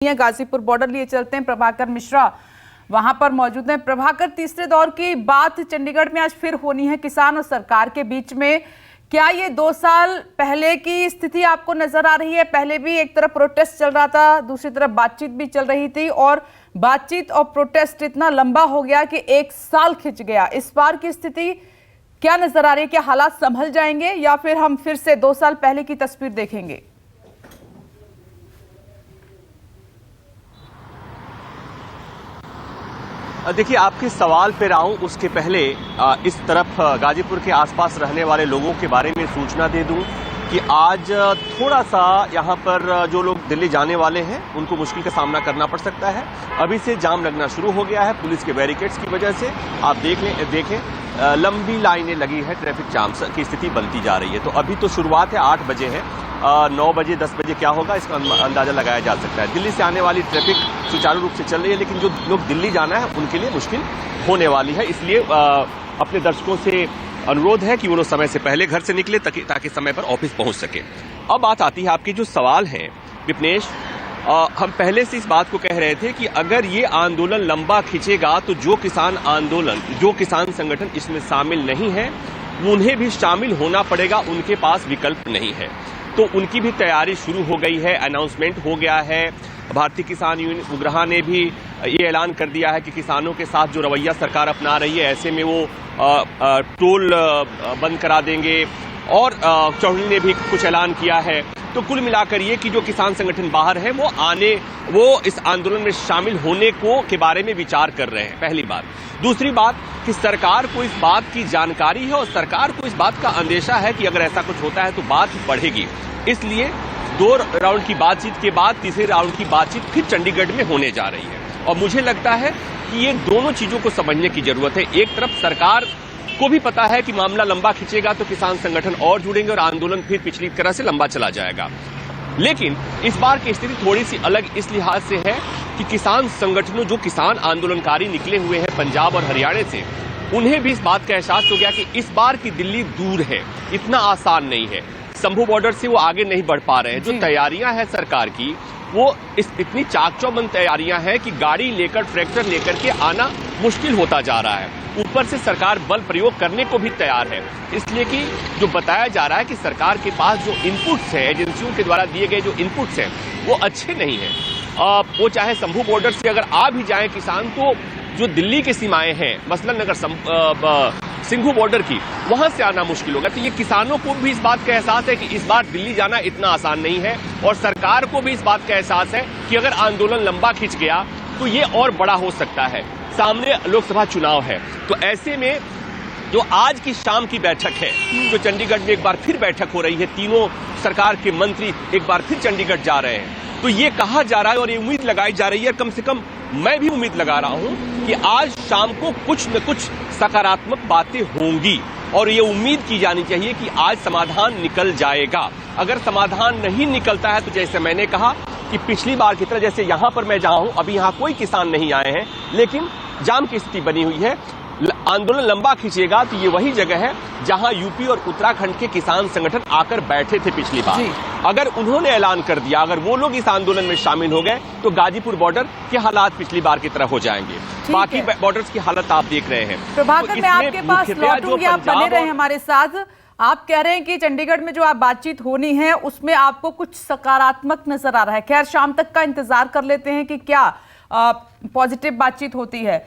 Ghazipur border लिए चलते हैं। प्रभाकर मिश्रा वहां पर मौजूद हैं। प्रभाकर, तीसरे दौर की बात चंडीगढ़ में आज फिर होनी है किसान और सरकार के बीच में। क्या ये 2 साल पहले की स्थिति आपको नजर आ रही है? पहले भी एक तरफ प्रोटेस्ट चल रहा था, दूसरी तरफ बातचीत भी चल रही थी और बातचीत और प्रोटेस्ट इतना लंबा हो गया कि 1 साल खिंच गया। इस बार की स्थिति क्या नजर आ रही है? क्या हालात संभल जाएंगे या फिर हम फिर से 2 साल पहले की तस्वीर देखेंगे? देखिए, आपके सवाल पे आऊं उसके पहले इस तरफ गाजीपुर के आसपास रहने वाले लोगों के बारे में सूचना दे दूं कि आज थोड़ा सा यहां पर जो लोग दिल्ली जाने वाले हैं उनको मुश्किल का सामना करना पड़ सकता है। अभी से जाम लगना शुरू हो गया है पुलिस के बैरिकेड्स की वजह से। आप देखें लंबी लाइनें लगी है, ट्रैफिक जाम की स्थिति बनती जा रही है। तो अभी तो शुरुआत है, 8 बजे है, 9 बजे 10 बजे क्या होगा इसका अंदाजा लगाया जा सकता है। दिल्ली से आने वाली ट्रैफिक सुचारू रूप से चल रही है, लेकिन जो लोग दिल्ली जाना है उनके लिए मुश्किल होने वाली है। इसलिए अपने दर्शकों से अनुरोध है कि वो लोग समय से पहले घर से निकले ताकि समय पर ऑफिस पहुंच सके। अब बात आती है आपकी जो सवाल है विपनेश, हम पहले से इस बात को कह रहे थे कि अगर ये आंदोलन लंबा खिंचेगा तो जो किसान संगठन इसमें शामिल नहीं है उन्हें भी शामिल होना पड़ेगा, उनके पास विकल्प नहीं है। तो उनकी भी तैयारी शुरू हो गई है, अनाउंसमेंट हो गया है। भारतीय किसान यूनियन उग्रहा ने भी ये ऐलान कर दिया है कि किसानों के साथ जो रवैया सरकार अपना रही है ऐसे में वो टोल बंद करा देंगे। और चौधरी ने भी कुछ ऐलान किया है। तो कुल मिलाकर ये कि जो किसान संगठन बाहर है वो इस आंदोलन में शामिल होने के बारे में विचार कर रहे हैं, पहली बात। दूसरी बात कि सरकार को इस बात की जानकारी है और सरकार को इस बात का अंदेशा है कि अगर ऐसा कुछ होता है तो बात बढ़ेगी। इसलिए 2 राउंड की बातचीत के बाद तीसरे राउंड की बातचीत फिर चंडीगढ़ में होने जा रही है। और मुझे लगता है कि ये दोनों चीजों को समझने की जरूरत है। एक तरफ सरकार को भी पता है कि मामला लंबा खिंचेगा तो किसान संगठन और जुड़ेंगे और आंदोलन फिर पिछली तरह से लंबा चला जाएगा। लेकिन इस बार की स्थिति थोड़ी सी अलग इस लिहाज से है कि किसान संगठनों, जो किसान आंदोलनकारी निकले हुए हैं पंजाब और हरियाणा से, उन्हें भी इस बात का एहसास हो गया कि इस बार की दिल्ली दूर है, इतना आसान नहीं है। शंभू बॉर्डर से वो आगे नहीं बढ़ पा रहे हैं। जो तैयारियां हैं सरकार की वो इतनी चाक-चौबंद तैयारियां हैं कि गाड़ी लेकर, ट्रैक्टर लेकर के आना मुश्किल होता जा रहा है। ऊपर से सरकार बल प्रयोग करने को भी तैयार है, इसलिए कि जो बताया जा रहा है कि सरकार के पास जो इनपुट्स है, एजेंसियों के द्वारा दिए गए जो इनपुट्स हैं वो अच्छे नहीं है। वो चाहे शंभू बॉर्डर से अगर आ भी जाए किसान, तो जो दिल्ली की सीमाएं हैं, मसलन अगर सिंघू बॉर्डर की, वहां से आना मुश्किल होगा। तो ये किसानों को भी इस बात का एहसास है कि इस बार दिल्ली जाना इतना आसान नहीं है और सरकार को भी इस बात का एहसास है कि अगर आंदोलन लंबा खिंच गया तो ये और बड़ा हो सकता है। सामने लोकसभा चुनाव है, तो ऐसे में जो आज की शाम की बैठक है, तो चंडीगढ़ में एक बार फिर बैठक हो रही है, तीनों सरकार के मंत्री एक बार फिर चंडीगढ़ जा रहे हैं। तो ये कहा जा रहा है और ये उम्मीद लगाई जा रही है, कम से कम मैं भी उम्मीद लगा रहा हूं कि आज शाम को कुछ न कुछ सकारात्मक बातें होंगी और ये उम्मीद की जानी चाहिए कि आज समाधान निकल जाएगा। अगर समाधान नहीं निकलता है तो जैसे मैंने कहा कि पिछली बार की तरह, जैसे यहां पर मैं जहां हूं, अभी यहां कोई किसान नहीं आए हैं, लेकिन जाम की स्थिति बनी हुई है। आंदोलन लंबा खिंचेगा तो ये वही जगह है जहां यूपी और उत्तराखंड के किसान संगठन आकर बैठे थे पिछली बार। अगर उन्होंने ऐलान कर दिया, अगर वो लोग इस आंदोलन में शामिल हो गए तो गाजीपुर बॉर्डर के हालात पिछली बार की तरह हो जाएंगे। बाकी बॉर्डर्स की हालत आप देख रहे हैं। प्रभाकर, मैं आपके पास लौटूंगी, आप बने रहे हमारे साथ। आप कह रहे हैं कि चंडीगढ़ में जो आप बातचीत होनी है उसमें आपको कुछ सकारात्मक नजर आ रहा है। खैर, शाम तक का इंतजार कर लेते हैं कि क्या पॉजिटिव बातचीत होती है।